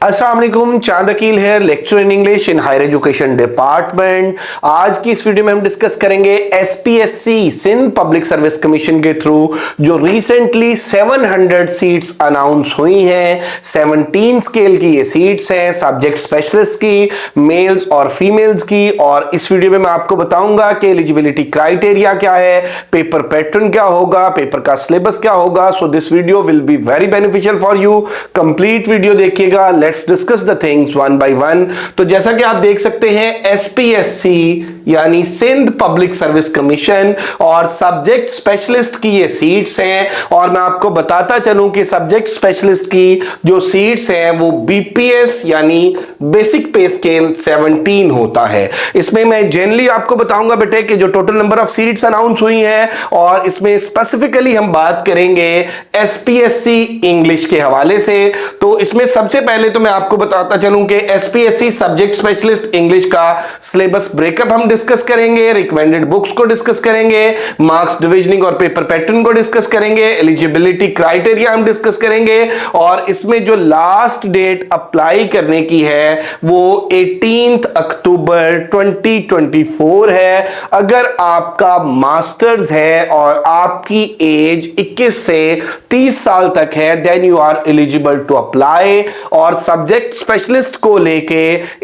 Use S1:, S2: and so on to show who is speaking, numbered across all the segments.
S1: अस्सलाम वालेकुम, चांद अकील है, lecture in English in higher education department. आज की इस वीडियो में हम डिस्कस करेंगे SPSC Sindh public service commission के थ्रू जो रिसेंटली 700 सीट्स अनाउंस हुई हैं। 17 स्केल की ये सीट्स हैं, सब्जेक्ट स्पेशलिस्ट की, मेल्स और फीमेल्स की। और इस वीडियो में मैं आपको बताऊंगा कि एलिजिबिलिटी क्राइटेरिया क्या है, पेपर पैटर्न क्या होगा, पेपर का सिलेबस क्या होगा। So this video will be very beneficial for you. Complete video देखिएगा। Let's discuss the things one by one. तो जैसा कि आप देख सकते हैं, एसपीएससी यानी सिंध पब्लिक सर्विस कमीशन और सब्जेक्ट स्पेशलिस्ट की ये सीट्स हैं। और मैं आपको बताता चलूं कि सब्जेक्ट स्पेशलिस्ट की जो सीट्स हैं वो बीपीएस यानी बेसिक पे स्केल 17 होता है। इसमें मैं जनरली आपको बताऊंगा बेटे कि जो total number of seats announce हुई हैं, और इसमें स्पेसिफिकली हम बात करेंगे एसपीएससी इंग्लिश के हवाले से। तो इसमें सबसे पहले तो मैं आपको बताता चलूं कि एसपीएससी सब्जेक्ट स्पेशलिस्ट इंग्लिश का सिलेबस ब्रेकअप हम डिस्कस करेंगे, रिकमेंडेड बुक्स को डिस्कस करेंगे, मार्क्स डिविजनिंग और पेपर पैटर्न को डिस्कस करेंगे, एलिजिबिलिटी क्राइटेरिया हम डिस्कस करेंगे। और इसमें जो लास्ट डेट अप्लाई करने की है वो 18 अक्टूबर 2024 है। अगर आपका मास्टर्स है और आपकी एज 21 से 30 साल तक है, then you are eligible to apply. और सब्जेक्ट स्पेशलिस्ट को लेके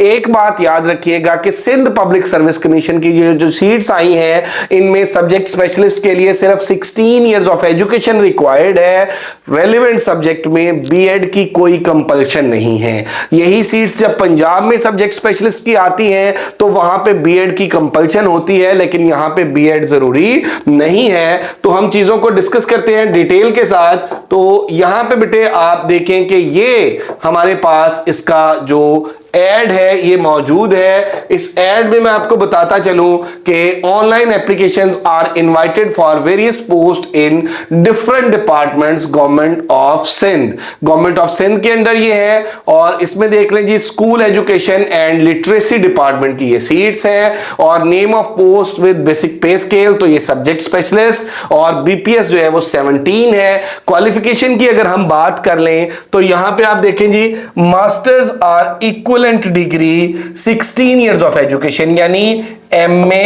S1: एक बात याद रखिएगा कि सिंध पब्लिक सर्विस कमीशन की जो सीट्स आई हैं, इनमें सब्जेक्ट स्पेशलिस्ट के लिए सिर्फ 16 इयर्स ऑफ एजुकेशन रिक्वायर्ड है। रेलेवेंट सब्जेक्ट में बीएड की कोई कंपल्शन नहीं है। यही सीट्स जब पंजाब में सब्जेक्ट स्पेशलिस्ट की आती हैं तो वहां पे बीएड की कंपल्शन होती है, लेकिन यहां पे बीएड जरूरी नहीं है। तो हम चीजों को डिस्कस करते हैं डिटेल के साथ। तो यहां पे बेटे आप देखें कि ये हमारे पास इसका जो एड है ये मौजूद है। इस एड में मैं आपको बताता चलूं कि online applications are invited for various post in different departments government of Sindh. Government of Sindh के अंदर ये है। और इसमें देख लें जी, school education and literacy department की ये सीट्स हैं। और name of post with basic pay scale, तो ये सब्जेक्ट स्पेशलिस्ट। और बीपीएस जो है वो 17 है। क्वालिफिकेशन की अगर हम बात कर लें तो यहां पे आप देखें जी, masters or equal degree 16 years of education यानी एमए,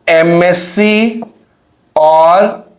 S1: एमएससी और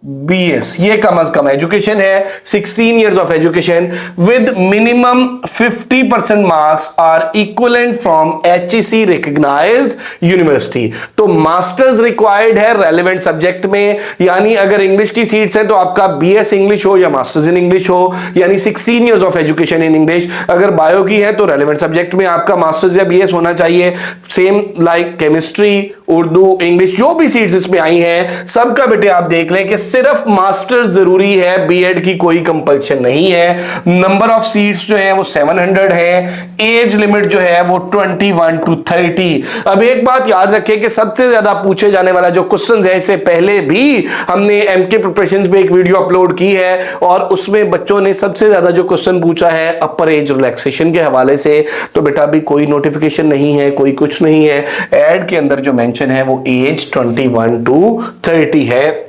S1: बीएस, ये कम अज कम एजुकेशन है। 16 years of education with minimum 50% marks or equivalent from HEC recognized university. तो मास्टर्स रिक्वायर्ड है रेलेवेंट सब्जेक्ट में, यानी अगर इंग्लिश की सीट्स हैं तो आपका बीएस इंग्लिश हो या मास्टर्स इन इंग्लिश हो, यानी 16 years of education in English. अगर बायो की है तो रेलेवेंट सब्जेक्ट में आपका मास्टर्स या बीएस होना चाहिए। Same like chemistry, Urdu, English, जो भी सीट्स इसमें आई हैं सबका बेटे आप देख लें कि सिर्फ मास्टर्स जरूरी है, बीएड की कोई कंपल्शन नहीं है। नंबर ऑफ सीट्स जो है वो 700 है। एज लिमिट जो है वो 21 to 30। अब एक बात याद रखें कि सबसे ज्यादा पूछे जाने वाला जो क्वेश्चन है, इससे पहले भी हमने एमके प्रिपरेशन पे एक वीडियो अपलोड की है और उसमें बच्चों ने सबसे ज्यादा जो क्वेश्चन पूछा है अपर एज रिलैक्सेशन के हवाले से। तो बेटा अभी कोई नोटिफिकेशन नहीं है, कोई कुछ नहीं है। एड के अंदर जो मेंशन है वो एज 21 to 30 है।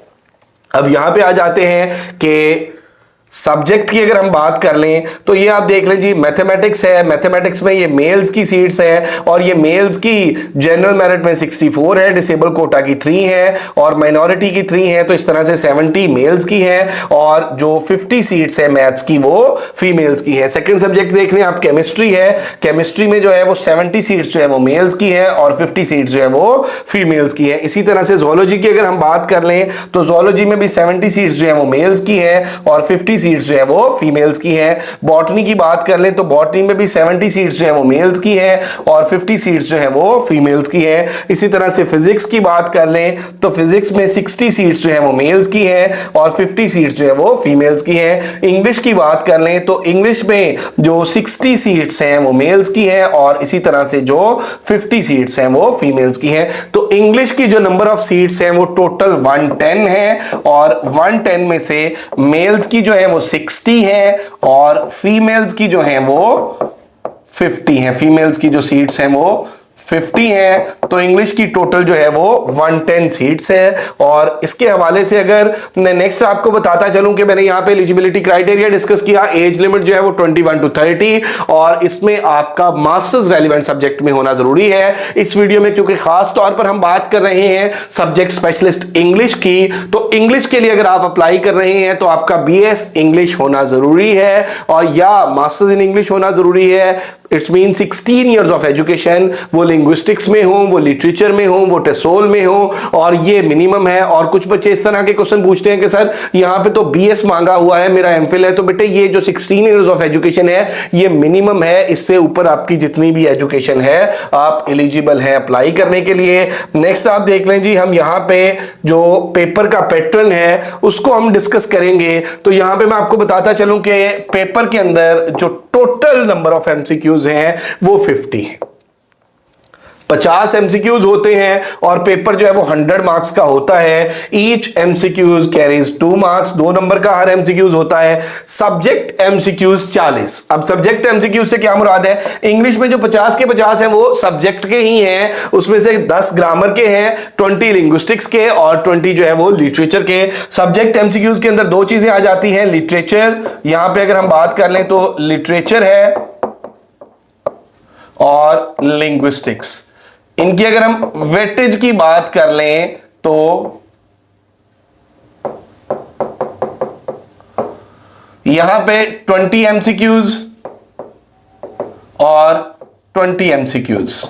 S1: अब यहां पे आ जाते हैं कि सब्जेक्ट की अगर हम बात कर लें तो ये आप देख लें जी, मैथमेटिक्स है। मैथमेटिक्स में ये मेल्स की सीट्स है और ये मेल्स की जनरल मेरिट में 64 है, डिसेबल कोटा की 3 है और माइनॉरिटी की 3 है। तो इस तरह से 70 मेल्स की है और जो 50 सीट्स है मैथ्स की वो फीमेल्स की है। सेकंड सब्जेक्ट देख लें आप, केमिस्ट्री है। केमिस्ट्री में जो है वो 70 सीट्स जो है वो मेल्स की है और 50 सीट्स जो है वो फीमेल्स की है। इसी तरह से जोलॉजी की अगर हम बात कर लें तो जोलॉजी में भी 70 सीट्स जो है वो मेल्स की है और 50 सीट्स जो है वो फीमेल्स की है। बॉटनी की बात कर ले तो बॉटनी में भी 70 सीट्स जो है वो मेल्स की है और 50 सीट्स जो है वो फीमेल्स की है। इसी तरह से फिजिक्स की बात कर ले तो फिजिक्स में 60 सीट्स जो है वो मेल्स की है और 50 सीट्स जो है वो फीमेल्स की है। इंग्लिश की बात कर ले तो इंग्लिश में जो 60 सीट्स हैं वो मेल्स की है और इसी तरह से जो 50 सीट्स हैं वो फीमेल्स की है। तो इंग्लिश की जो नंबर ऑफ सीट्स हैं वो टोटल 110 है और 110 में से मेल्स की जो है वो 60 है और फीमेल्स की जो है वो 50 है। फीमेल्स की जो सीट्स हैं वो 50 है, तो इंग्लिश की टोटल जो है वो 110 सीट्स है। और इसके हवाले से अगर नेक्स्ट आपको बताता चलूं कि मैंने यहाँ पे एलिजिबिलिटी क्राइटेरिया डिस्कस किया, एज लिमिट जो है वो 21 to 30, और इसमें आपका मास्टर्स रेलिवेंट सब्जेक्ट में होना जरूरी है। इस वीडियो में क्योंकि खास तौर पर हम बात कर रहे हैं सब्जेक्ट स्पेशलिस्ट इंग्लिश की, तो इंग्लिश के लिए अगर आप अप्लाई कर रहे हैं तो आपका बीएस इंग्लिश होना जरूरी है और या मास्टर्स इन इंग्लिश होना जरूरी है। It's mean 16 years of education, वो लिंग्विस्टिक्स में हो, वो लिटरेचर में हो, वो टेसोल में हो, और ये मिनिमम है। और कुछ बच्चे इस तरह के क्वेश्चन पूछते हैं कि सर यहाँ पे तो बीएस मांगा हुआ है, मेरा एमफिल है, तो बेटे ये जो 16 इयर्स ऑफ एजुकेशन है ये मिनिमम है, इससे ऊपर आपकी जितनी भी एजुकेशन है आप एलिजिबल हैं अप्लाई करने के लिए। नेक्स्ट आप देख लें जी, हम यहाँ पे जो पेपर का पैटर्न है उसको हम डिस्कस करेंगे। तो यहाँ पे मैं आपको बताता चलूं कि पेपर के अंदर जो टोटल नंबर ऑफ एमसीक्यूज हैं वो 50 है। 50 एमसीक्यूज होते हैं और पेपर जो है वो 100 मार्क्स का होता है। Each MCQs carries 2 marks, 2 number का हर एमसीक्यूज होता है। Subject MCQs 40। अब सब्जेक्ट एमसीक्यूज से क्या मुराद है? इंग्लिश में जो 50 के 50 हैं वो सब्जेक्ट के ही हैं, उसमें से 10 ग्रामर के हैं, 20 लिंग्विस्टिक्स के और 20 जो है वो लिटरेचर के। सब्जेक्ट एमसीक्यूज के अंदर दो चीजें आ जाती हैं, लिटरेचर, यहां पे अगर हम बात कर लें तो लिटरेचर है और लिंग्विस्टिक्स। इनकी अगर हम वेटेज की बात कर लें तो यहां पे 20 एमसीक्यूज और 20 एमसीक्यूज,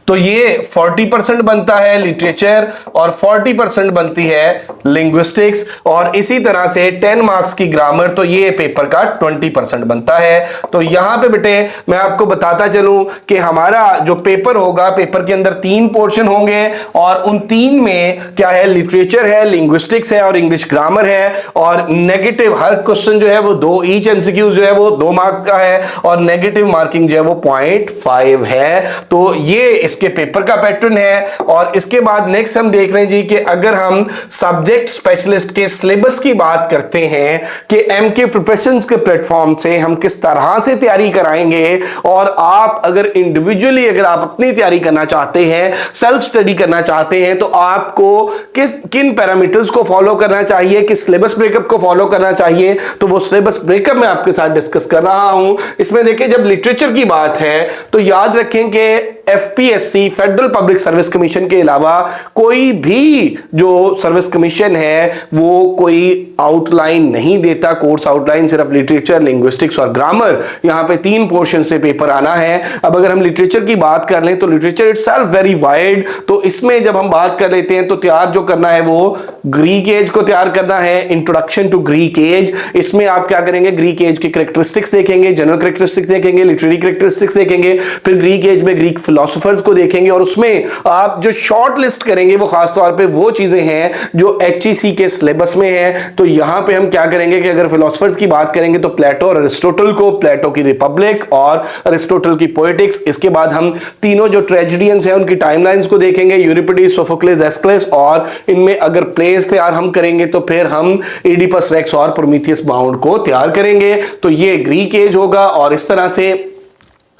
S1: तो ये 40% बनता है लिटरेचर और 40% बनती है लिंग्विस्टिक्स, और इसी तरह से 10 मार्क्स की ग्रामर, तो ये पेपर का 20% बनता है। तो यहां पे बेटे मैं आपको बताता चलूं कि हमारा जो पेपर होगा, पेपर के अंदर 3 पोर्शन होंगे और उन 3 में क्या है, लिटरेचर है, लिंग्विस्टिक्स है और इंग्लिश ग्रामर है। और नेगेटिव हर क्वेश्चन जो है वो 2, ईच एमसीक्यू जो है वो 2 मार्क्स का है और नेगेटिव मार्किंग जो है वो 0.5 है। तो ये इसके पेपर का पैटर्न है। और इसके बाद नेक्स्ट हम देख रहे हैं जी कि अगर हम सब्जेक्ट स्पेशलिस्ट के सिलेबस की बात करते हैं कि एमके प्रिपरेशंस के प्लेटफॉर्म से हम किस तरह से तैयारी कराएंगे, और आप अगर इंडिविजुअली अगर आप अपनी तैयारी करना चाहते हैं, सेल्फ स्टडी करना चाहते हैं, तो आपको किन पैरामीटर्स को फॉलो करना चाहिए, किस सिलेबस ब्रेकअप को फॉलो करना चाहिए, तो वो सिलेबस ब्रेकअप मैं आपके साथ डिस्कस कर रहा हूं। इसमें देखिए जब लिटरेचर की बात है तो याद रखें कि FPSC federal public service commission के अलावा कोई भी जो सर्विस कमीशन है वो कोई आउटलाइन नहीं देता, कोर्स आउटलाइन, सिर्फ लिटरेचर, लिंग्विस्टिक्स और ग्रामर। यहां पे 3 पोर्शन से पेपर आना है। अब अगर हम लिटरेचर की बात कर लें तो लिटरेचर इटसेल्फ वेरी वाइड, तो इसमें जब हम बात कर लेते हैं तो तैयार जो करना है वो ग्रीक एज को तैयार करना है, इंट्रोडक्शन टू ग्रीक एज। इसमें आप क्या करेंगे, ग्रीक एज की कैरेक्टरिस्टिक्स देखेंगे, जनरल कैरेक्टरिस्टिक्स देखेंगे, लिटरेरी कैरेक्टरिस्टिक्स देखेंगे, फिर ग्रीक एज में ग्रीक फिलोसोफर्स को देखेंगे, और उसमें आप जो शॉर्ट लिस्ट करेंगे वो खास तौर पे वो चीजें हैं जो एचईसी के सिलेबस में है। तो यहां पे हम क्या करेंगे कि अगर फिलोसोफर्स की बात करेंगे तो प्लेटो और अरिस्टोटल को, प्लेटो की रिपब्लिक और अरिस्टोटल की पोएटिक्स। इसके बाद हम तीनों जो ट्रेजेडियंस हैं उनकी टाइमलाइंस को देखेंगे, यूरिपिडीज, सोफोक्लेस, एस्क्लेस, और इनमें अगर प्लेस तैयार हम करेंगे तो फिर हम इडिपस रेक्स और प्रोमीथियस बाउंड को तैयार करेंगे। तो ये ग्रीक एज होगा। और इस तरह से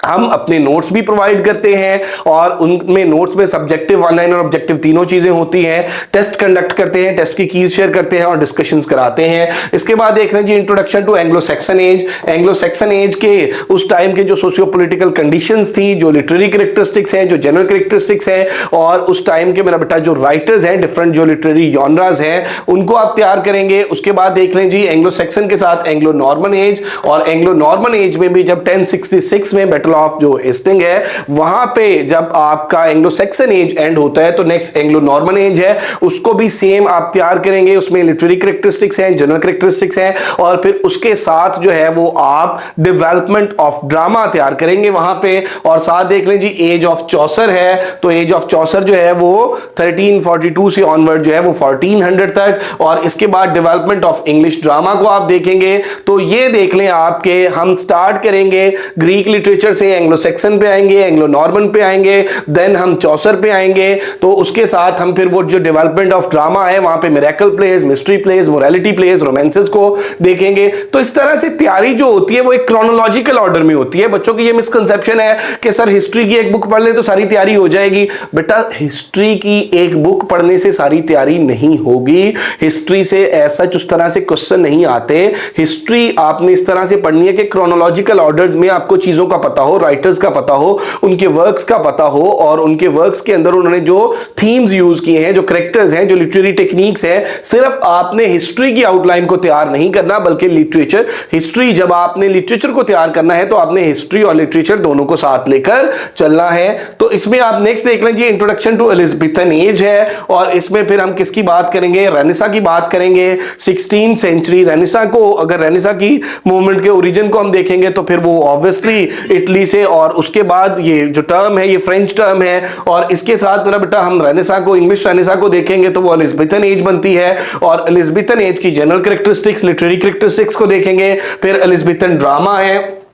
S1: हम अपने नोट्स भी प्रोवाइड करते हैं और उनमें नोट्स में सब्जेक्टिव, ऑनलाइन और ऑब्जेक्टिव तीनों चीजें होती हैं। टेस्ट कंडक्ट करते हैं, टेस्ट की कीज शेयर करते हैं और डिस्कशंस कराते हैं। इसके बाद देख रहे हैं जी introduction to Anglo Saxon age. Anglo Saxon age के उस टाइम के जो सोशियो पॉलिटिकल कंडीशंस थी, जो लिटरेरी कैरेक्टरिस्टिक्स हैं, जो जनरल कैरेक्टरिस्टिक्स हैं, और उस टाइम के मेरा बेटा जो राइटर्स हैं, डिफरेंट जो लिटरेरी जॉनरास हैं, उनको आप तैयार करेंगे। उसके बाद देख लें जी एंग्लो सैक्सन के साथ एंग्लो नॉर्मन एज, और एंग्लो नॉर्मन एज में भी जब 1066 में बैटल ऑफ जो एस्टिंग है वहां पे जब आपका एंग्लो सैक्सन एज एंड होता है तो नेक्स्ट एंग्लो नॉर्मन एज है, उसको भी सेम आप तैयार करेंगे। उसमें लिटरेरी कैरेक्टरिस्टिक्स हैं, जनरल कैरेक्टरिस्टिक्स हैं, और फिर उसके साथ जो है वो आप डेवलपमेंट ऑफ ड्रामा तैयार करेंगे वहां पे। और साथ देख लें जी एज ऑफ चौसर है, तो एज ऑफ चौसर जो है वो 1342 से ऑनवर्ड जो है वो 1400 तक। और इसके बाद डेवलपमेंट ऑफ इंग्लिश ड्रामा को आप देखेंगे। तो ये देख लें आपके, हम स्टार्ट करेंगे ग्रीक लिटरेचर से एंग्लो सेक्सन पे आएंगे, एंग्लो नॉर्मन पे आएंगे, देन हम चौसर पे आएंगे। तो उसके साथ हम फिर वो जो डेवलपमेंट ऑफ ड्रामा है वहां पे miracle plays, mystery plays, morality plays, romances को देखेंगे। तो इस तरह से तैयारी जो होती है वो एक क्रोनोलॉजिकल ऑर्डर में होती है। बच्चों की ये मिसकंसेप्शन है कि सर हिस्ट्री की एक बुक पढ़ ले तो सारी तैयारी हो जाएगी। बेटा हिस्ट्री की एक बुक पढ़ने से सारी तैयारी नहीं होगी। हिस्ट्री से ऐसा उस तरह से क्वेश्चन नहीं आते। हिस्ट्री आपने इस तरह से पढ़नी है कि क्रोनोलॉजिकल ऑर्डर्स में आपको चीजों का पता हो, राइटर्स का पता हो, उनके वर्क्स का पता हो, और उनके वर्क्स के अंदर उन्होंने जो थीम्स यूज किए हैं, जो कैरेक्टर्स हैं, जो लिटरेरी टेक्निक्स हैं, सिर्फ आपने हिस्ट्री की आउटलाइन को तैयार नहीं करना बल्कि लिटरेचर, हिस्ट्री, जब आपने लिटरेचर को तैयार करना है तो आपने हिस्ट्री और लिटरेचर दोनों को साथ लेकर चलना है। तो इसमें आप नेक्स्ट देख लीजिए, इंट्रोडक्शन टू एलिजाबेथन एज है, और इसमें फिर हम किसकी बात करेंगे, रेनेसां की बात करेंगे। 16th सेंचुरी रेनेसां को, अगर रेनेसां की मूवमेंट के ओरिजिन को हम देखेंगे तो फिर वो ऑब्वियसली इटली से, और उसके बाद ये जो टर्म है ये फ्रेंच टर्म है, और इसके साथ मेरा बेटा हम रेनेसां को, इंग्लिश रेनेसां को देखेंगे तो वो एलिजाबेथन एज बनती है। और एलिजाबेथन एज की जनरल कैरेक्टरिस्टिक्स, लिटरेरी कैरेक्टरिस्टिक्स को देखेंगे। फिर एलिजाबेथन ड्रामा है।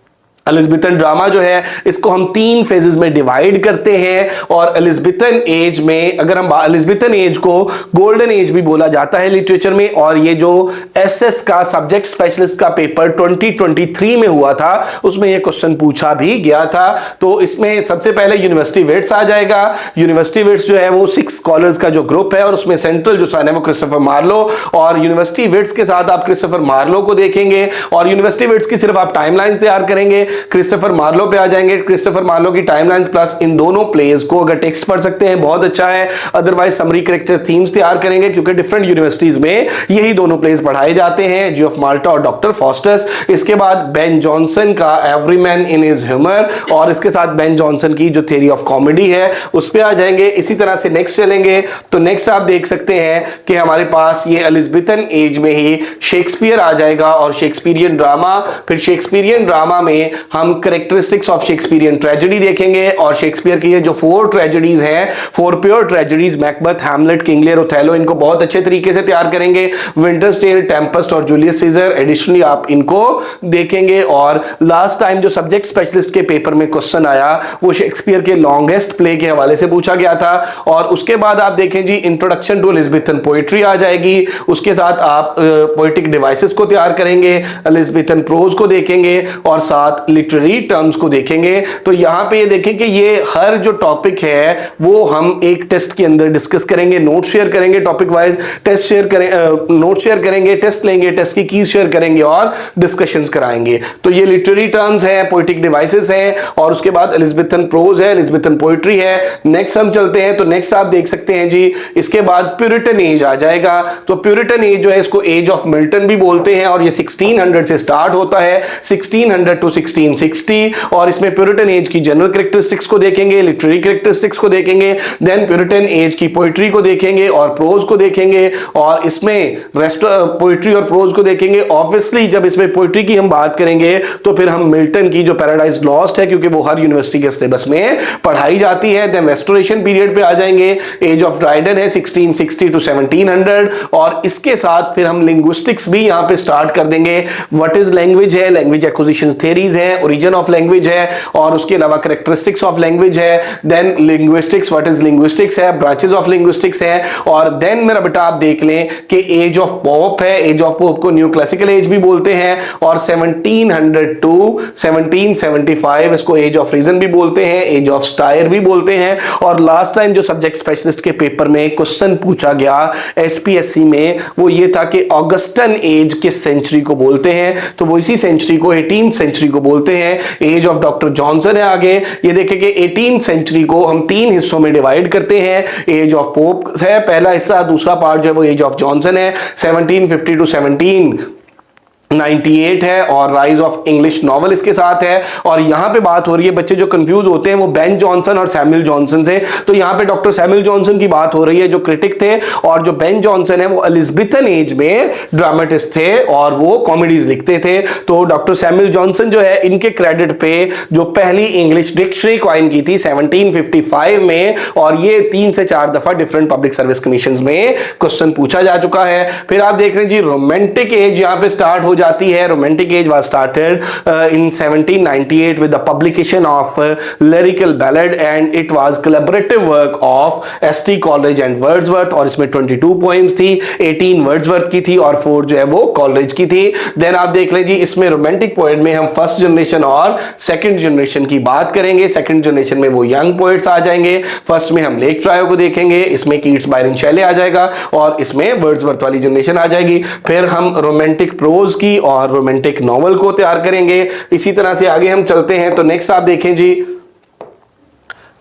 S1: एलिजाबेथन ड्रामा जो है इसको हम 3 फेजेस में डिवाइड करते हैं, और एलिजाबेथन एज में, अगर हम एलिजाबेथन एज को गोल्डन एज भी बोला जाता है लिटरेचर में। और ये जो एसएस का सब्जेक्ट स्पेशलिस्ट का पेपर 2023 में हुआ था उसमें ये क्वेश्चन पूछा भी गया था। तो इसमें सबसे पहले यूनिवर्सिटी वेट्स आ जाएगा। यूनिवर्सिटी वेट्स जो है वो 6 स्कॉलर्स का जो ग्रुप है, और उसमें सेंट्रल जो सन है वो क्रिस्टोफर मार्लो, और यूनिवर्सिटी वेट्स के साथ आप क्रिस्टोफर मार्लो को देखेंगे, और यूनिवर्सिटी वेट्स की सिर्फ आप टाइमलाइंस तैयार करेंगे, क्रिस्टोफर मार्लो पे आ जाएंगे। क्रिस्टोफर मार्लो की टाइमलाइंस प्लस इन दोनों प्लेस को अगर टेक्स्ट पढ़ सकते हैं बहुत अच्छा है, अदरवाइज समरी कैरेक्टर थीम्स तैयार करेंगे, क्योंकि डिफरेंट यूनिवर्सिटीज में यही दोनों प्लेस पढ़ाए जाते हैं, जी ऑफ माल्टा और डॉक्टर फॉस्टस। इसके बाद बेन जॉनसन का एवरीमैन इन हिज ह्यूमर, और इसके साथ बेन जॉनसन की जो थ्योरी ऑफ कॉमेडी है उस पे आ जाएंगे। इसी तरह से नेक्स्ट चलेंगे तो नेक्स्ट आप देख सकते हैं कि हमारे पास ये एलिजाबेथन एज में ही शेक्सपियर आ जाएगा, और शेक्सपियरियन ड्रामा। फिर शेक्सपियरियन ड्रामा में हम कैरेक्टरिस्टिक्स ऑफ शेक्सपियरियन ट्रेजेडी देखेंगे, और शेक्सपियर की ये जो 4 ट्रेजेडीज हैं, 4 pure tragedies, Macbeth, Hamlet, King Lear, Othello, इनको बहुत अच्छे तरीके से तैयार करेंगे। विंटर्स टेल, टेम्पेस्ट और जूलियस सीजर एडिशनली आप इनको देखेंगे। और लास्ट टाइम जो सब्जेक्ट स्पेशलिस्ट के पेपर में क्वेश्चन आया वो शेक्सपियर के लॉन्गेस्ट प्ले के हवाले से पूछा गया था। और उसके बाद आप देखें जी, इंट्रोडक्शन टू एलिजाबेथन पोएट्री आ जाएगी, उसके साथ आप पोएटिक डिवाइसेस को तैयार करेंगे, एलिजाबेथन प्रोज को देखेंगे, और साथ लिटरेरी टर्म्स को देखेंगे। तो यहां पे ये देखें कि ये हर जो टॉपिक है वो हम एक टेस्ट के अंदर डिस्कस करेंगे, नोट शेयर करेंगे, टॉपिक वाइज टेस्ट शेयर करें, नोट शेयर करेंगे, टेस्ट लेंगे, टेस्ट की कीज शेयर करेंगे और डिस्कशंस कराएंगे। तो ये लिटरेरी टर्म्स हैं, पोएटिक डिवाइसेस हैं, और उसके बाद एलिजाबेथन प्रोज है, एलिजाबेथन पोएट्री है। नेक्स्ट हम चलते हैं तो नेक्स्ट आप देख सकते हैं जी, इसके बाद प्यूरिटन एज आ जाएगा। तो प्यूरिटन एज जो है इसको एज ऑफ मिल्टन भी बोलते हैं, और ये 1600 से स्टार्ट होता है, 1600 टू 1660। और इसमें प्यूरिटन एज की जनरल कैरेक्टरिस्टिक्स को देखेंगे, लिटरेरी कैरेक्टरिस्टिक्स को देखेंगे, देन प्यूरिटन एज की पोएट्री को देखेंगे और प्रोज को देखेंगे, और इसमें रेस्ट पोएट्री और प्रोज को देखेंगे। ऑब्वियसली जब इसमें पोएट्री की हम बात करेंगे तो फिर हम मिल्टन की जो पैराडाइज लॉस्ट है, क्योंकि वो हर यूनिवर्सिटी के सिलेबस में पढ़ाई जाती है। देन रेस्टोरेशन पीरियड पे आ जाएंगे, एज ऑफ ड्राइडन है 1660 टू 1700, और इसके साथ फिर हम लिंग्विस्टिक्स भी यहां पे स्टार्ट कर देंगे। व्हाट इज लैंग्वेज है, लैंग्वेज एक्विजिशन थ्योरीज है, ओरिजिन ऑफ लैंग्वेज है, और उसके अलावा कैरेक्टरिस्टिक्स ऑफ लैंग्वेज है। Then linguistics, what is linguistics है, ब्रांचेस ऑफ लिंग्विस्टिक्स है। और देन मेरा बेटा आप देख लें कि एज ऑफ पोप है, एज ऑफ पोप को न्यू क्लासिकल एज भी बोलते हैं, और 1700 टू 1775 इसको एज ऑफ रीजन भी बोलते हैं, एज ऑफ स्टायर भी बोलते हैं। और लास्ट टाइम जो सब्जेक्ट स्पेशलिस्ट के पेपर में क्वेश्चन पूछा गया एसपीएससी में वो ये था कि ऑगस्टन एज किस सेंचुरी को बोलते हैं, तो वो इसी सेंचुरी को 18th सेंचुरी को बोलते हैं। एज ऑफ डॉक्टर जॉनसन है आगे, ये देखें कि 18th सेंचुरी को हम 3 हिस्सों में डिवाइड करते हैं। एज ऑफ पोप है पहला हिस्सा, दूसरा पार्ट जो है वो एज ऑफ जॉनसन है 1750 टू 1798 है, और राइज ऑफ इंग्लिश नॉवल इसके साथ है। और यहां पे बात हो रही है, बच्चे जो कंफ्यूज होते हैं वो बेन जॉनसन और सैमुअल जॉनसन से, तो यहां पे डॉक्टर सैमुअल जॉनसन की बात हो रही है जो क्रिटिक थे, और जो बेन जॉनसन है वो एलिजाबेथन एज में ड्रामेटिस्ट थे और वो कॉमेडीज लिखते थे। तो डॉक्टर सैमुअल जॉनसन जो है इनके क्रेडिट पे जो पहली इंग्लिश डिक्शनरी कॉइन की थी 1755 में, और ये 3 से 4 दफा डिफरेंट पब्लिक सर्विस कमीशन में क्वेश्चन पूछा जा चुका है। फिर आप देख रहे हैं जी रोमांटिक एज यहां पे स्टार्ट हो जाती है। Romantic as was started in 1798 with the publication of lyrical ballad and it was collaborative work of ST college and Wordsworth, और इसमें 22 पोएम्स थी, 18 वर्ड्सवर्थ की थी और 4 जो है वो कॉलेज की थी। देन आप देख लीजिए इसमें रोमांटिक पोएट में हम फर्स्ट जनरेशन और सेकंड जनरेशन की बात करेंगे। सेकंड जनरेशन में वो यंग पोएट्स आ जाएंगे। फर्स्ट में हम लेक ट्रायो को देखेंगे, इसमें कीट्स, बायरन, शेले आ जाएगा और इसमें वर्ड्सवर्थ वाली जनरेशन आ जाएगी। फिर हम रोमांटिक प्रोज की और रोमांटिक नॉवल को तैयार करेंगे। इसी तरह से आगे हम चलते हैं तो नेक्स्ट आप देखें जी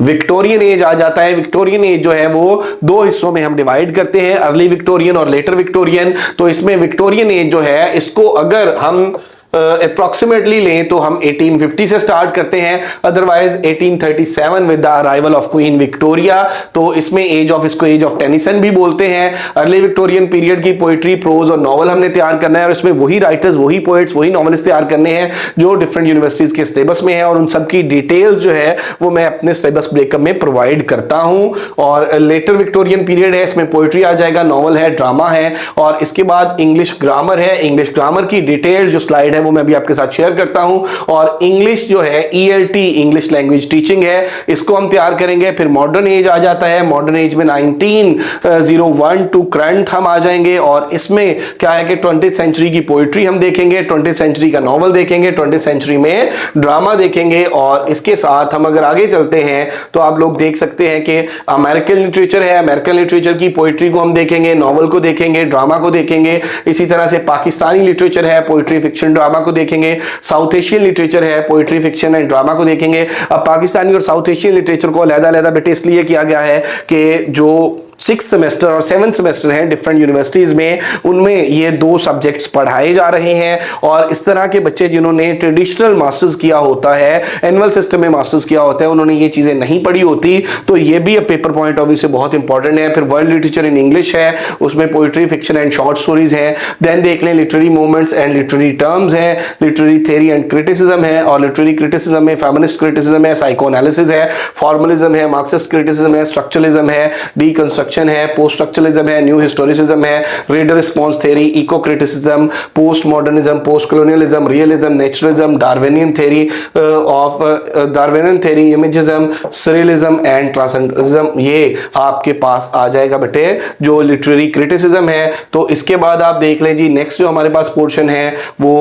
S1: विक्टोरियन एज आ जाता है। विक्टोरियन एज जो है वो 2 हिस्सों में हम डिवाइड करते हैं, अर्ली विक्टोरियन और लेटर विक्टोरियन। तो इसमें विक्टोरियन एज जो है इसको अगर हम अप्रोक्सीमेटली लें तो हम 1850 से स्टार्ट करते हैं, otherwise 1837 with the arrival of queen Victoria. तो इसमें एज ऑफ, इसको एज ऑफ टेनिसन भी बोलते हैं। अर्ली विक्टोरियन पीरियड की पोइट्री, प्रोज और नॉवल हमने तैयार करना है और इसमें वही राइटर्स, वही पोएट्स, वही नॉवलिस्ट तैयार करने हैं जो डिफरेंट यूनिवर्सिटीज के सिलेबस में है और उन सबकी डिटेल्स जो है वो मैं अपने सिलेबस ब्रेकअप में प्रोवाइड करता हूं। और लेटर विक्टोरियन पीरियड है, इसमें पोइट्री आ जाएगा, नॉवल है, ड्रामा है और इसके बाद इंग्लिश ग्रामर है। इंग्लिश ग्रामर की डिटेल जो स्लाइड है वो मैं अभी आपके साथ शेयर करता हूं। और इंग्लिश जो है ELT, इंग्लिश लैंग्वेज टीचिंग है, इसको हम तैयार करेंगे। फिर मॉडर्न एज आ जाता है, मॉडर्न एज में 1901 टू करंट हम आ जाएंगे और इसमें क्या है कि 20th सेंचुरी की पोइट्री हम देखेंगे, 20th सेंचुरी का नॉवल देखेंगे, 20th सेंचुरी में ड्रामा देखेंगे। और इसके साथ हम अगर आगे चलते हैं तो आप लोग देख सकते हैं कि अमेरिकन लिटरेचर है, अमेरिकन लिटरेचर की पोइट्री को हम देखेंगे, नॉवल को देखेंगे, ड्रामा को देखेंगे। इसी तरह से पाकिस्तानी लिटरेचर है, पोइट्री, फिक्शन, ड्रामा को देखेंगे। साउथ एशियन लिटरेचर है, पोइट्री, फिक्शन एंड ड्रामा को देखेंगे। अब पाकिस्तानी और साउथ एशियन लिटरेचर को अलग-अलग बेटे इसलिए किया गया है कि जो 6th सेमेस्टर और 7th सेमेस्टर हैं डिफरेंट यूनिवर्सिटीज में, उनमें ये 2 सब्जेक्ट्स पढ़ाए जा रहे हैं। और इस तरह के बच्चे जिन्होंने ट्रेडिशनल मास्टर्स किया होता है, एनुअल सिस्टम में मास्टर्स किया होता है, उन्होंने ये चीजें नहीं पढ़ी होती, तो ये भी अब पेपर पॉइंट ऑफ व्यू से बहुत इंपॉर्टेंट है। फिर वर्ल्ड लिटरेचर इन इंग्लिश है, उसमें poetry, fiction and short stories है। देन देख लें literary movements and literary terms है, लिटरेरी थ्योरी एंड क्रिटिसिज्म है और लिटरेरी क्रिटिसिज्म में फेमिनिस्ट क्रिटिसिज्म है, साइको एनालिसिस है, फॉर्मलिज्म है, मार्क्सिस्ट क्रिटिसिज्म है, स्ट्रक्चरलिज्म है, डीकंस्ट्रक्शन है, पोस्ट स्ट्रक्चरलिज्म है, न्यू हिस्टोरिसिज्म है, reader response theory, ecocriticism, postmodernism, postcolonialism, realism, naturalism, Darwinian theory of Darwinian theory, imagism, surrealism and transcendentalism, ये आपके पास आ जाएगा बेटे जो लिटरेरी क्रिटिसिज्म है। तो इसके बाद आप देख लें जी नेक्स्ट जो हमारे पास पोर्शन है वो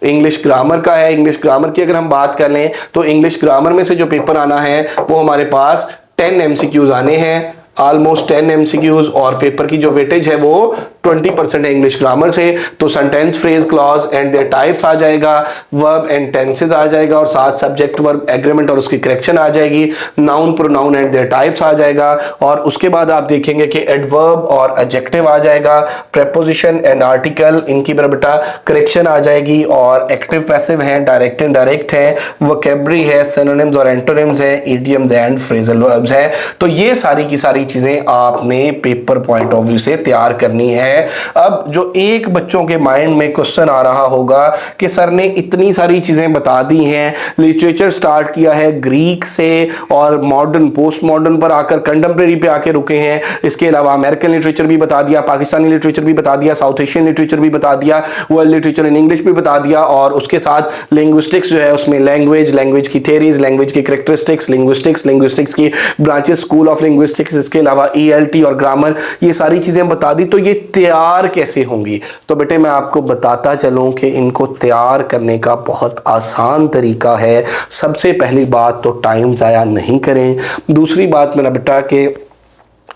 S1: इंग्लिश ग्रामर का है। इंग्लिश ग्रामर की अगर हम बात कर लें तो इंग्लिश ग्रामर में से जो पेपर आना है वो हमारे पास 10 MCQs आने हैं, ऑलमोस्ट 10 MCQs, और पेपर की जो वेटेज है वो 20% है इंग्लिश ग्रामर से। तो sentence, phrase, clause and their types आ जाएगा, वर्ब एंड टेंसेस आ जाएगा और साथ सब्जेक्ट, वर्ब, एग्रीमेंट और उसकी करेक्शन आ जाएगी, noun, pronoun and their types आ जाएगा। और उसके बाद आप देखेंगे कि एडवर्ब और एडजेक्टिव आ जाएगा, प्रेपोजिशन एंड आर्टिकल, इनकी बेटा करेक्शन आ जाएगी। और एक्टिव, पैसिव है, डायरेक्ट, इनडायरेक्ट है, वोकैब्युलरी है, सिनोनिम्स और एंटोनिम्स है, इडियम्स एंड फ्रेजल वर्ब्स है। तो ये सारी की सारी चीजें आपने पेपर पॉइंट ऑफ व्यू से तैयार करनी है। अब जो एक बच्चों के माइंड में क्वेश्चन आ रहा होगा कि सर ने इतनी सारी चीजें बता दी हैं, लिटरेचर स्टार्ट किया है ग्रीक से और मॉडर्न, पोस्ट मॉडर्न पर आकर कंटेम्प्रेरी पे आके रुके हैं, इसके अलावा अमेरिकन लिटरेचर भी बता दिया, पाकिस्तानी लिटरेचर भी बता दिया, साउथ एशियन लिटरेचर भी बता दिया, वर्ल्ड लिटरेचर इन इंग्लिश भी बता दिया, और उसके साथ लिंग्विस्टिक्स जो है उसमें लैंग्वेज, लैंग्वेज की थ्योरीज, लैंग्वेज की कैरेक्टरिस्टिक्स, लिंग्विस्टिक्स की ब्रांचेस, स्कूल ऑफ लिंग्विस्टिक्स, इसके अलावा ELT और ग्रामर, ये सारी चीजें बता दी। तो ये तैयार कैसे होंगी? तो बेटे मैं आपको बताता चलूं कि इनको तैयार करने का बहुत आसान तरीका है। सबसे पहली बात तो टाइम ज़ाया नहीं करें। दूसरी बात मेरा बेटा कि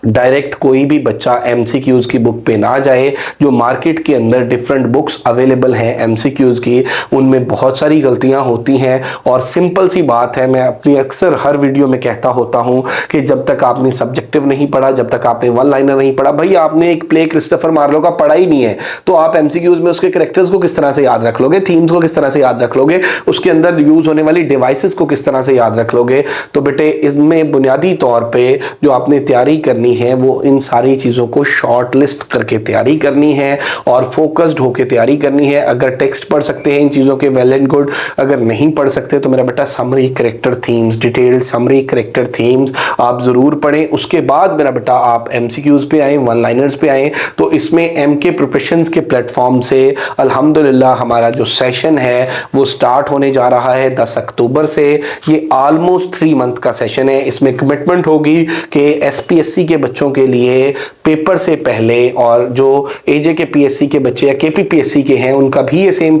S1: डायरेक्ट कोई भी बच्चा MCQs की बुक पे ना जाए। जो मार्केट के अंदर डिफरेंट बुक्स अवेलेबल हैं MCQs की, उनमें बहुत सारी गलतियां होती हैं। और सिंपल सी बात है, मैं अपनी अक्सर हर वीडियो में कहता होता हूं कि जब तक आपने सब्जेक्टिव नहीं पढ़ा, जब तक आपने वन लाइनर नहीं पढ़ा, भाई आपने एक प्ले क्रिस्टोफर मार्लो का पढ़ा ही नहीं है, तो आप MCQs में उसके कैरेक्टर्स को किस तरह से याद रख लोगे, थीम्स को किस तरह से याद रख लोगे, उसके अंदर यूज होने वाली डिवाइसेस को किस तरह से याद रख लोगे। तो बेटे इसमें बुनियादी तौर पर जो आपने तैयारी करनी करनी है वो इन सारी चीज़ों को शॉर्ट लिस्ट करके तैयारी करनी है और फोकस्ड होकर तैयारी करनी है। अगर टेक्स्ट पढ़ सकते हैं इन चीज़ों के वेल एंड गुड, अगर नहीं पढ़ सकते तो मेरा बेटा summary character themes, detailed summary character themes आप ज़रूर पढ़ें। उसके बाद मेरा बेटा आप एमसीक्यूज़ पे आएँ, वन लाइनर्स पे आएँ। तो इसमें एमके प्रिपरेशंस के प्लेटफॉर्म से अल्हम्दुलिल्लाह हमारा जो सेशन है वो स्टार्ट होने जा रहा है 10 अक्टूबर से। ये ऑलमोस्ट 3 मंथ का सेशन है। इसमें कमिटमेंट होगी कि एसपीएससी के बच्चों के लिए पेपर से पहले और जो एजे के पीएससी के बच्चे या केपीपीएससी के हैं उनका भी ये सेम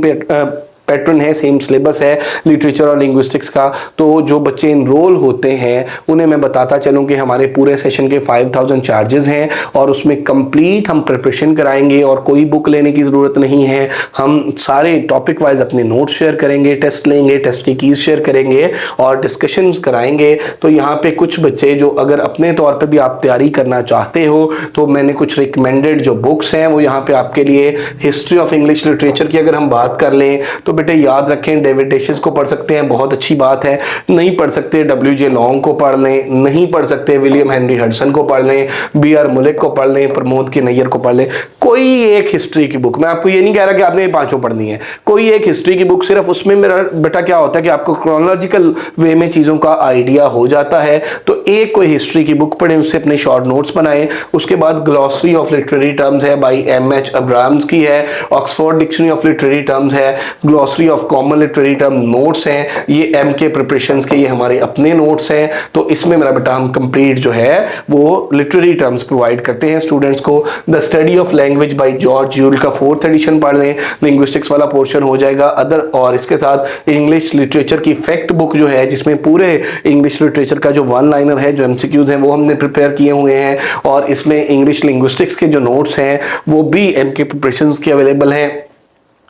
S1: पैटर्न है, सेम सिलेबस है लिटरेचर और लिंग्विस्टिक्स का। तो जो बच्चे इनरोल होते हैं उन्हें मैं बताता चलूं कि हमारे पूरे सेशन के 5000 चार्जेस हैं और उसमें कंप्लीट हम प्रिपरेशन कराएंगे और कोई बुक लेने की ज़रूरत नहीं है। हम सारे टॉपिक वाइज अपने नोट्स शेयर करेंगे, टेस्ट लेंगे, टेस्ट की कीज़ शेयर करेंगे और डिस्कशंस कराएंगे। तो यहाँ पे कुछ बच्चे जो अगर अपने तौर पे भी आप तैयारी करना चाहते हो तो मैंने कुछ रिकमेंडेड जो बुक्स हैं वो यहाँ पे आपके लिए, हिस्ट्री ऑफ इंग्लिश लिटरेचर की अगर हम बात कर लें तो बेटे याद रखें डेविड डेशिस को पढ़ सकते हैं, बहुत अच्छी बात है। नहीं पढ़ सकते डब्ल्यू.जे. लॉन्ग को पढ़ लें, नहीं पढ़ सकते विलियम हेनरी हडसन को पढ़ लें, बी.आर. मुलिक को पढ़ लें, प्रमोद के नैयर को पढ़ लें। कोई एक हिस्ट्री की बुक, मैं आपको ये नहीं कह रहा कि आपने ये पांचों पढ़नी है, कोई एक हिस्ट्री की बुक, सिर्फ उसमें मेरा बेटा क्या होता है कि आपको क्रोनोलॉजिकल वे में चीज़ों का आइडिया हो जाता है। तो एक कोई हिस्ट्री की बुक पढ़ें, उससे अपने शॉर्ट नोट्स बनाएं। उसके बाद ग्लॉसरी ऑफ लिटरेरी टर्म्स है बाई M.H. अब्राहम्स की है, Oxford dictionary of literary terms है, glossary of common literary term notes हैं, ये एमके प्रिपरेशंस के ये हमारे अपने नोट्स हैं। तो इसमें मेरा बेटा हम कंप्लीट जो है वो लिटरेरी टर्म्स प्रोवाइड करते हैं स्टूडेंट्स को। The study of language by George Yule का 4th एडिशन पढ़ लें, लिंग्विस्टिक्स वाला पोर्शन हो जाएगा अदर। और इसके साथ इंग्लिश लिटरेचर की फैक्ट बुक जो है जिसमें पूरे इंग्लिश लिटरेचर का जो वन लाइनर है, जो एमसीक्यूज हैं वो हमने प्रिपेयर किए हुए हैं और इसमें इंग्लिश लिंग्विस्टिक्स के जो नोट्स हैं वो भी एमके प्रिपरेशंस के अवेलेबल हैं।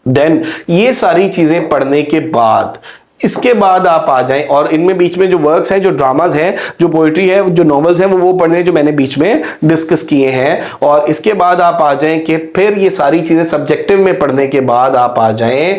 S1: देन ये सारी चीजें पढ़ने के बाद इसके बाद आप आ जाएं और इनमें बीच में जो वर्क्स हैं, जो ड्रामाज हैं, जो पोइट्री है, जो नॉवेल्स हैं वो पढ़ने जो मैंने बीच में डिस्कस किए हैं। और इसके बाद आप आ जाएं कि फिर ये सारी चीज़ें सब्जेक्टिव में पढ़ने के बाद आप आ जाएं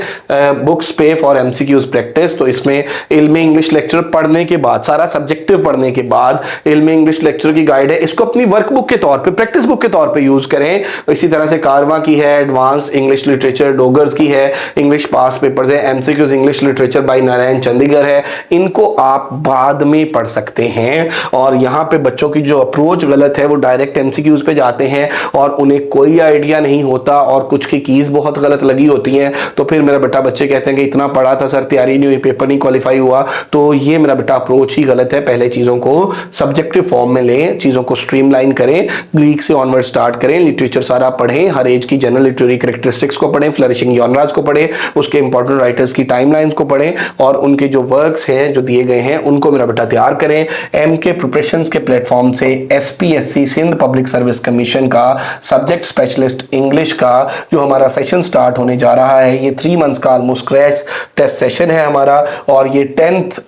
S1: बुक्स पे फॉर एमसीक्यूज प्रैक्टिस। तो इसमें इल्मी इंग्लिश लेक्चर पढ़ने के बाद, सारा सब्जेक्टिव पढ़ने के बाद इल्मी इंग्लिश लेक्चर की गाइड है, इसको अपनी वर्क बुक के तौर पर, प्रैक्टिस बुक के तौर पर यूज़ करें। इसी तरह से कारवा की है, एडवांस इंग्लिश लिटरेचर डोगर्स की है, इंग्लिश पास पेपर्स है, MCQs English literature by Narayan Chandigarh है, इनको आप बाद में पढ़ सकते हैं। और यहाँ पे बच्चों की जो अप्रोच गलत है वो डायरेक्ट एमसीक्यूज पे जाते हैं और उन्हें कोई आइडिया नहीं होता और कुछ की कीज बहुत गलत लगी होती हैं। तो फिर मेरा बेटा बच्चे कहते हैं कि इतना पढ़ा था सर, तैयारी नहीं हुई, पेपर नहीं क्वालिफाई हुआ। तो ये मेरा बेटा अप्रोच ही गलत है। पहले चीज़ों को सब्जेक्टिव फॉर्म में लें, चीज़ों को स्ट्रीमलाइन करें, ग्रीक से ऑनवर्ड स्टार्ट करें, लिटरेचर सारा पढ़ें, हर एज की जनरल लिटरेरी कैरेक्टरिस्टिक्स को पढ़ें, फ्लरिशिंग जॉनराज को पढ़ें, उसके इंपॉर्टेंट राइटर्स की टाइमलाइंस को पढ़ें और उनके जो वर्क्स हैं जो दिए गए हैं उनको मेरा बेटा तैयार करें। एमके प्रिपरेशंस के प्लेटफॉर्म से SPSC Sindh public service commission का सब्जेक्ट स्पेशलिस्ट इंग्लिश का जो हमारा सेशन स्टार्ट होने जा रहा है, ये 3 मंथ्स का ऑलमोस्ट क्रैश टेस्ट सेशन है हमारा और ये 10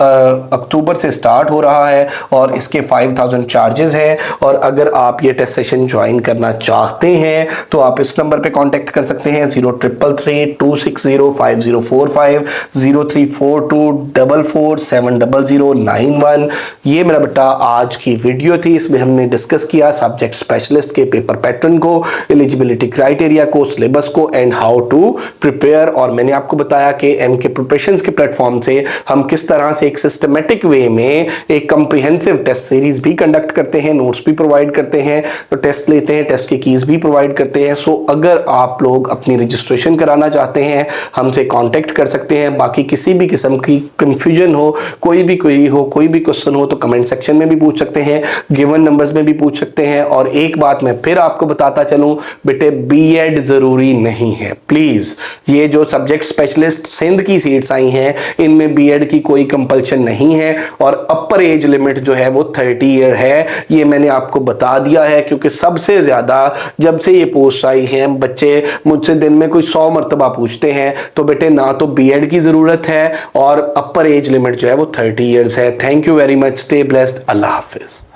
S1: अक्टूबर से स्टार्ट हो रहा है और इसके 5000 चार्जेस हैं। और अगर आप ये टेस्ट सेशन ज्वाइन करना चाहते हैं तो आप इस नंबर पे कांटेक्ट कर सकते हैं 0333-260-5045, 0342447091। ये मेरा बेटा आज की वीडियो थी। इसमें हमने डिस्कस किया सब्जेक्ट स्पेशलिस्ट के पेपर पैटर्न को, एलिजिबिलिटी क्राइटेरिया को, सिलेबस को एंड हाउ टू प्रिपेयर। और मैंने आपको बताया कि एमके प्रिपरेशंस के प्लेटफॉर्म से हम किस तरह से एक सिस्टमेटिक वे में एक कंप्रिहेंसिव टेस्ट सीरीज भी कंडक्ट करते हैं, नोट्स भी प्रोवाइड करते हैं, तो टेस्ट लेते हैं, टेस्ट की कीज भी प्रोवाइड करते हैं। सो अगर आप लोग अपनी रजिस्ट्रेशन कराना चाहते हैं हमसे कांटेक्ट कर सकते हैं। बाकी किसी भी किस्म की कंफ्यूजन हो, कोई भी क्वेरी हो, कोई भी क्वेश्चन हो तो कमेंट सेक्शन में भी पूछ सकते हैं, गिवन नंबर्स में भी पूछ सकते हैं। और एक बात मैं फिर आपको बताता चलूं बेटे, बीएड जरूरी नहीं है प्लीज। ये जो सब्जेक्ट स्पेशलिस्ट सिंध की सीट्स आई हैं इनमें बीएड की कोई कंपल्शन नहीं है और अपर एज लिमिट जो है वो 30 ईयर है। ये मैंने आपको बता दिया है क्योंकि सबसे ज्यादा जब से ये पोस्ट आई हैं बच्चे मुझसे दिन में कोई 100 मरतबा पूछते हैं। तो बेटे ना तो बीएड की जरूरत है और अपर एज लिमिट जो है वो 30 ईयर्स है। Thank you very much, stay blessed, Allah Hafiz.